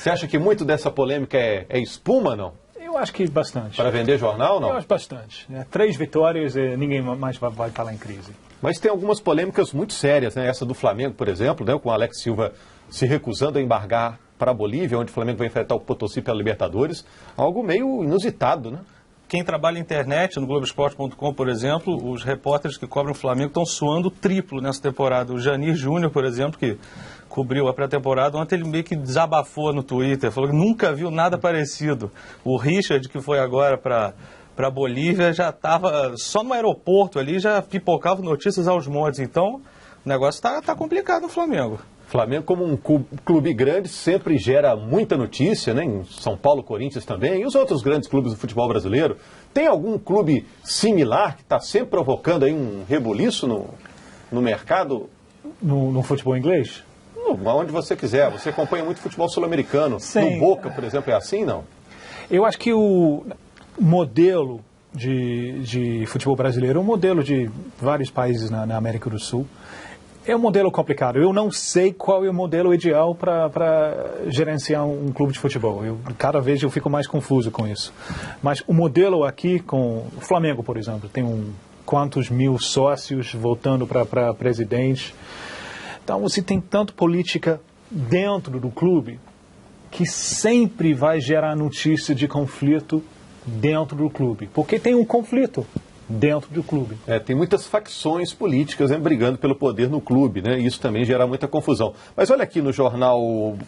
Você acha que muito dessa polêmica é espuma, não? Eu acho que bastante. Para vender jornal, não? Eu acho bastante. 3 vitórias e ninguém mais vai falar em crise. Mas tem algumas polêmicas muito sérias, né? Essa do Flamengo, por exemplo, né? Com o Alex Silva se recusando a embargar para a Bolívia, onde o Flamengo vai enfrentar o Potosí pela Libertadores. Algo meio inusitado, né? Quem trabalha na internet, no Globoesporte.com, por exemplo, os repórteres que cobrem o Flamengo estão suando triplo nessa temporada. O Janir Júnior, por exemplo, que cobriu a pré-temporada, ontem ele meio que desabafou no Twitter, falou que nunca viu nada parecido. O Richard, que foi agora para a Bolívia, já estava só no aeroporto ali, já pipocava notícias aos montes. Então, o negócio está complicado no Flamengo. Flamengo, como um clube grande, sempre gera muita notícia, né? Em São Paulo, Corinthians também, e os outros grandes clubes do futebol brasileiro. Tem algum clube similar que está sempre provocando aí um rebuliço no mercado? No futebol inglês? Onde você quiser. Você acompanha muito futebol sul-americano. No Boca, por exemplo, é assim, não? Eu acho que o modelo de futebol brasileiro é um modelo de vários países na América do Sul. É um modelo complicado. Eu não sei qual é o modelo ideal para gerenciar um clube de futebol. Cada vez eu fico mais confuso com isso. Mas o modelo aqui com o Flamengo, por exemplo, tem quantos mil sócios voltando para presidente. Então você tem tanto política dentro do clube que sempre vai gerar notícia de conflito dentro do clube. Porque tem um conflito dentro do clube. Tem muitas facções políticas, né, brigando pelo poder no clube, né? Isso também gera muita confusão. Mas olha aqui no jornal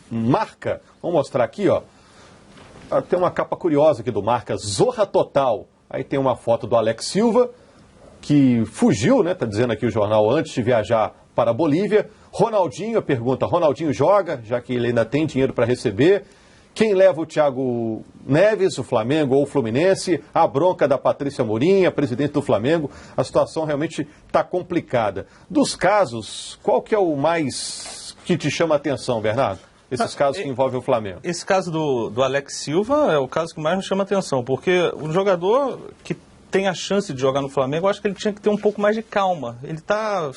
Marca, vamos mostrar aqui, ó. Tem uma capa curiosa aqui do Marca, Zorra Total. Aí tem uma foto do Alex Silva, que fugiu, né? Tá dizendo aqui o jornal, antes de viajar para a Bolívia. Ronaldinho, pergunta, Ronaldinho joga, já que ele ainda tem dinheiro para receber? Quem leva o Thiago Neves, o Flamengo ou o Fluminense? A bronca da Patrícia Amorim, a presidente do Flamengo. A situação realmente está complicada. Dos casos, qual que é o mais que te chama a atenção, Bernardo? Esses casos que envolvem o Flamengo. Esse caso do Alex Silva é o caso que mais me chama a atenção, porque o jogador que tem a chance de jogar no Flamengo, eu acho que ele tinha que ter um pouco mais de calma. Ele está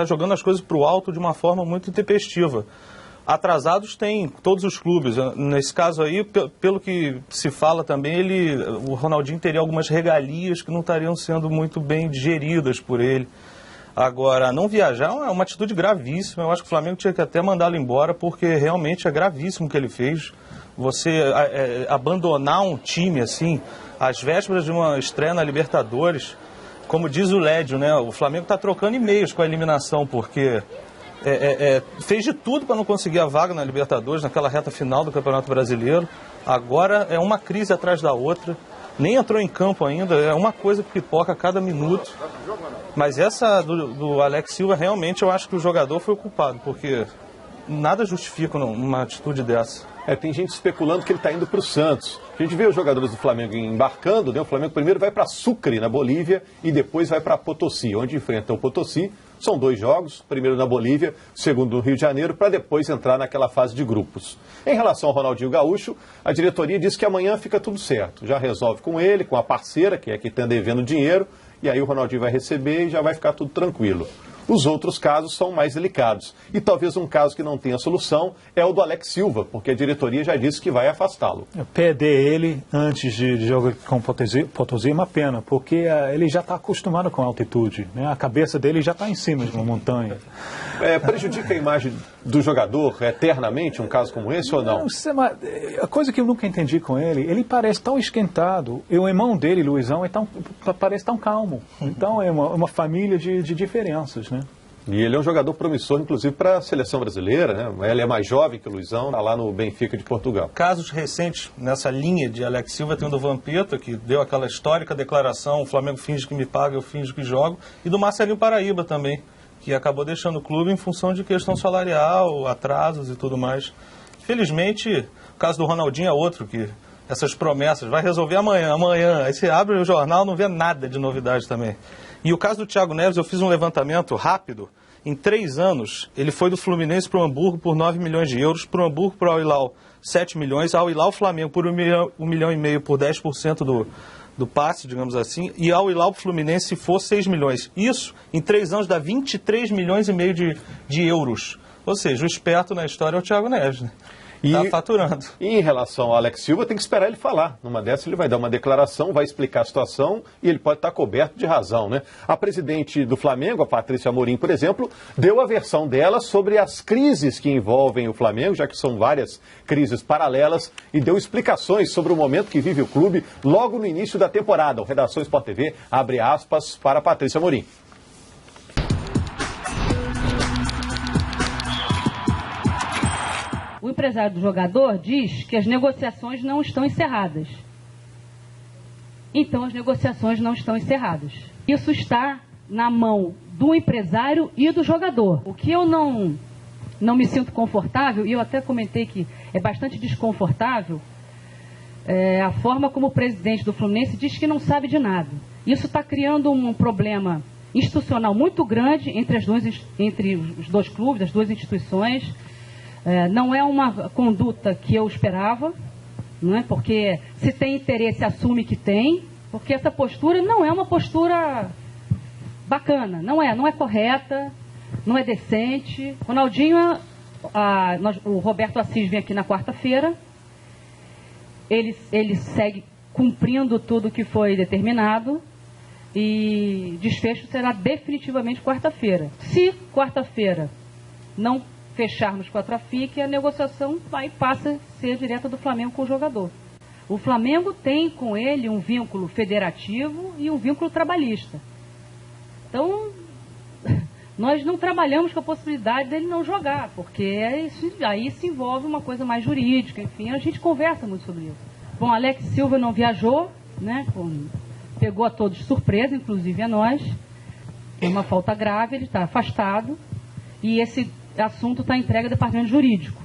jogando as coisas para o alto de uma forma muito intempestiva. Atrasados tem todos os clubes. Nesse caso aí, pelo que se fala também, o Ronaldinho teria algumas regalias que não estariam sendo muito bem digeridas por ele. Agora, não viajar é uma atitude gravíssima. Eu acho que o Flamengo tinha que até mandá-lo embora, porque realmente é gravíssimo o que ele fez. Você abandonar um time assim, às vésperas de uma estreia na Libertadores, como diz o Lédio, né? O Flamengo está trocando e-mails com a eliminação, porque fez de tudo para não conseguir a vaga na Libertadores, naquela reta final do Campeonato Brasileiro. Agora é uma crise atrás da outra. Nem entrou em campo ainda, é uma coisa que pipoca a cada minuto. Mas essa do Alex Silva, realmente eu acho que o jogador foi o culpado, porque nada justifica uma atitude dessa. Tem gente especulando que ele está indo para o Santos. A gente vê os jogadores do Flamengo embarcando, né? O Flamengo primeiro vai para Sucre, na Bolívia, e depois vai para Potosí, onde enfrenta o Potosí. São 2 jogos, primeiro na Bolívia, segundo no Rio de Janeiro, para depois entrar naquela fase de grupos. Em relação ao Ronaldinho Gaúcho, a diretoria diz que amanhã fica tudo certo. Já resolve com ele, com a parceira, que está devendo dinheiro, e aí o Ronaldinho vai receber e já vai ficar tudo tranquilo. Os outros casos são mais delicados. E talvez um caso que não tenha solução é o do Alex Silva, porque a diretoria já disse que vai afastá-lo. Perder ele antes de jogar com o Potosí é uma pena, porque ele já está acostumado com a altitude, né? A cabeça dele já está em cima de uma montanha. Prejudica a imagem do jogador eternamente um caso como esse ou não? Não sei, mas a coisa que eu nunca entendi com ele parece tão esquentado. E o irmão dele, Luizão, parece tão calmo. Então é uma família de diferenças, né? E ele é um jogador promissor, inclusive, para a seleção brasileira, né? Ele é mais jovem que o Luizão, está lá no Benfica de Portugal. Casos recentes nessa linha de Alex Silva, tem o do Vampeta, que deu aquela histórica declaração, o Flamengo finge que me paga, eu finge que jogo, e do Marcelinho Paraíba também, que acabou deixando o clube em função de questão salarial, atrasos e tudo mais. Felizmente, o caso do Ronaldinho é outro, que essas promessas, vai resolver amanhã, aí você abre o jornal, não vê nada de novidade também. E o caso do Thiago Neves, eu fiz um levantamento rápido. Em 3 anos, ele foi do Fluminense para o Hamburgo por 9 milhões de euros, para o Hamburgo para o Al Hilal 7 milhões, Al Hilal Flamengo por 1,5 milhão por 10% do passe, digamos assim, e Al Hilal Fluminense se for 6 milhões. Isso, em 3 anos, dá 23 milhões e meio de euros. Ou seja, o esperto na história é o Thiago Neves, né? Está faturando. E em relação ao Alex Silva, tem que esperar ele falar. Numa dessas ele vai dar uma declaração, vai explicar a situação e ele pode estar coberto de razão, né? A presidente do Flamengo, a Patrícia Amorim, por exemplo, deu a versão dela sobre as crises que envolvem o Flamengo, já que são várias crises paralelas, e deu explicações sobre o momento que vive o clube logo no início da temporada. O Redação Sport TV abre aspas para a Patrícia Amorim. O empresário do jogador diz que as negociações não estão encerradas. Então, as negociações não estão encerradas. Isso está na mão do empresário e do jogador. O que eu não me sinto confortável, e eu até comentei que é bastante desconfortável, é a forma como o presidente do Fluminense diz que não sabe de nada. Isso está criando um problema institucional muito grande entre os dois clubes, as duas instituições. Não é uma conduta que eu esperava, não é? Porque se tem interesse, assume que tem, porque essa postura não é uma postura bacana, não é correta, não é decente. Ronaldinho, o Roberto Assis vem aqui na quarta-feira, ele segue cumprindo tudo que foi determinado e desfecho será definitivamente quarta-feira. Se quarta-feira não fecharmos com a Trafic, a negociação passa a ser direta do Flamengo com o jogador. O Flamengo tem com ele um vínculo federativo e um vínculo trabalhista. Então, nós não trabalhamos com a possibilidade dele não jogar, porque aí se envolve uma coisa mais jurídica, enfim, a gente conversa muito sobre isso. Bom, Alex Silva não viajou, né, pegou a todos de surpresa, inclusive a nós, é uma falta grave, ele está afastado, e esse assunto está entregue ao departamento jurídico.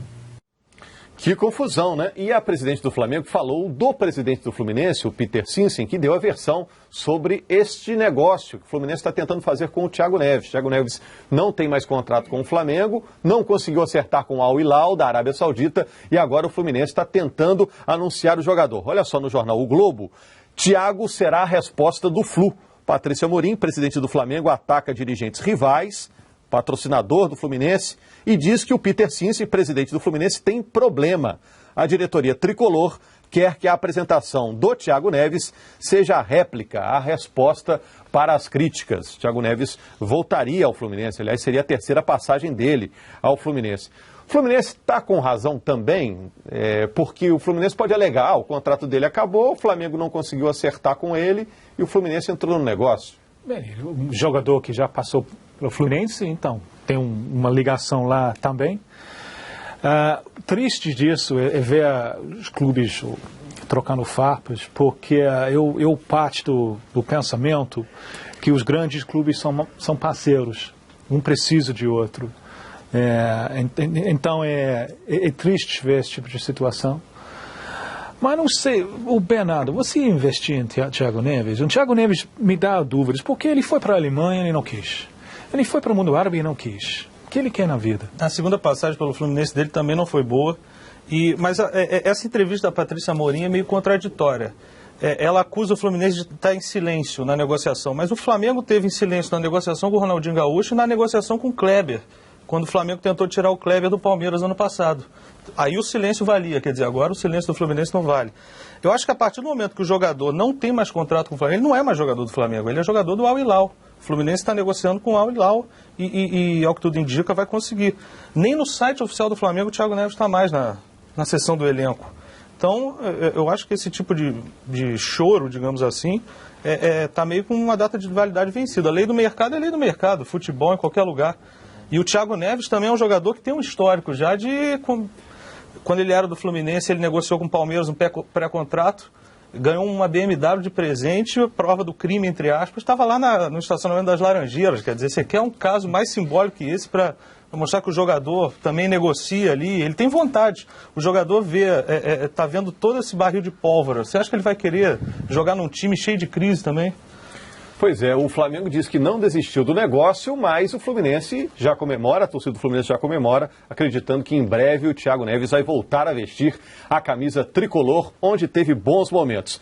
Que confusão, né? E a presidente do Flamengo falou do presidente do Fluminense, o Peter Sinsen, que deu a versão sobre este negócio que o Fluminense está tentando fazer com o Thiago Neves. Thiago Neves não tem mais contrato com o Flamengo, não conseguiu acertar com o Al Hilal da Arábia Saudita e agora o Fluminense está tentando anunciar o jogador. Olha só no jornal O Globo, Thiago será a resposta do Flu. Patrícia Amorim, presidente do Flamengo, ataca dirigentes rivais, patrocinador do Fluminense, e diz que o Peter Sinsen, presidente do Fluminense, tem problema. A diretoria tricolor quer que a apresentação do Thiago Neves seja a réplica, a resposta para as críticas. Thiago Neves voltaria ao Fluminense, aliás, seria a terceira passagem dele ao Fluminense. O Fluminense está com razão também, porque o Fluminense pode alegar, o contrato dele acabou, o Flamengo não conseguiu acertar com ele e o Fluminense entrou no negócio. Bem, um jogador que já passou pelo Fluminense, então tem uma ligação lá também. Triste disso é ver os clubes trocando farpas, porque eu parto do pensamento que os grandes clubes são parceiros, um precisa de outro. Então é triste ver esse tipo de situação. Mas não sei, o Bernardo, você investir em Thiago Neves? O Thiago Neves me dá dúvidas, porque ele foi para a Alemanha e não quis. Ele foi para o mundo árabe e não quis. O que ele quer na vida? A segunda passagem pelo Fluminense dele também não foi boa. Mas essa entrevista da Patrícia Amorim é meio contraditória. Ela acusa o Fluminense de estar em silêncio na negociação, mas o Flamengo teve em silêncio na negociação com o Ronaldinho Gaúcho e na negociação com o Kleber, quando o Flamengo tentou tirar o Kleber do Palmeiras ano passado. Aí o silêncio valia, quer dizer, agora o silêncio do Fluminense não vale. Eu acho que a partir do momento que o jogador não tem mais contrato com o Flamengo, ele não é mais jogador do Flamengo, ele é jogador do Al Hilal. O Fluminense está negociando com o Al Hilal e, ao que tudo indica, vai conseguir. Nem no site oficial do Flamengo o Thiago Neves está mais na seção do elenco. Então, eu acho que esse tipo de choro, digamos assim, está meio com uma data de validade vencida. A lei do mercado é a lei do mercado, futebol em qualquer lugar. E o Thiago Neves também é um jogador que tem um histórico já de... Quando ele era do Fluminense, ele negociou com o Palmeiras um pré-contrato, ganhou uma BMW de presente, prova do crime, entre aspas, estava lá no estacionamento das Laranjeiras. Quer dizer, você quer um caso mais simbólico que esse para mostrar que o jogador também negocia ali, ele tem vontade. O jogador está vendo todo esse barril de pólvora. Você acha que ele vai querer jogar num time cheio de crise também? Pois é, o Flamengo diz que não desistiu do negócio, mas o Fluminense já comemora, a torcida do Fluminense já comemora, acreditando que em breve o Thiago Neves vai voltar a vestir a camisa tricolor, onde teve bons momentos.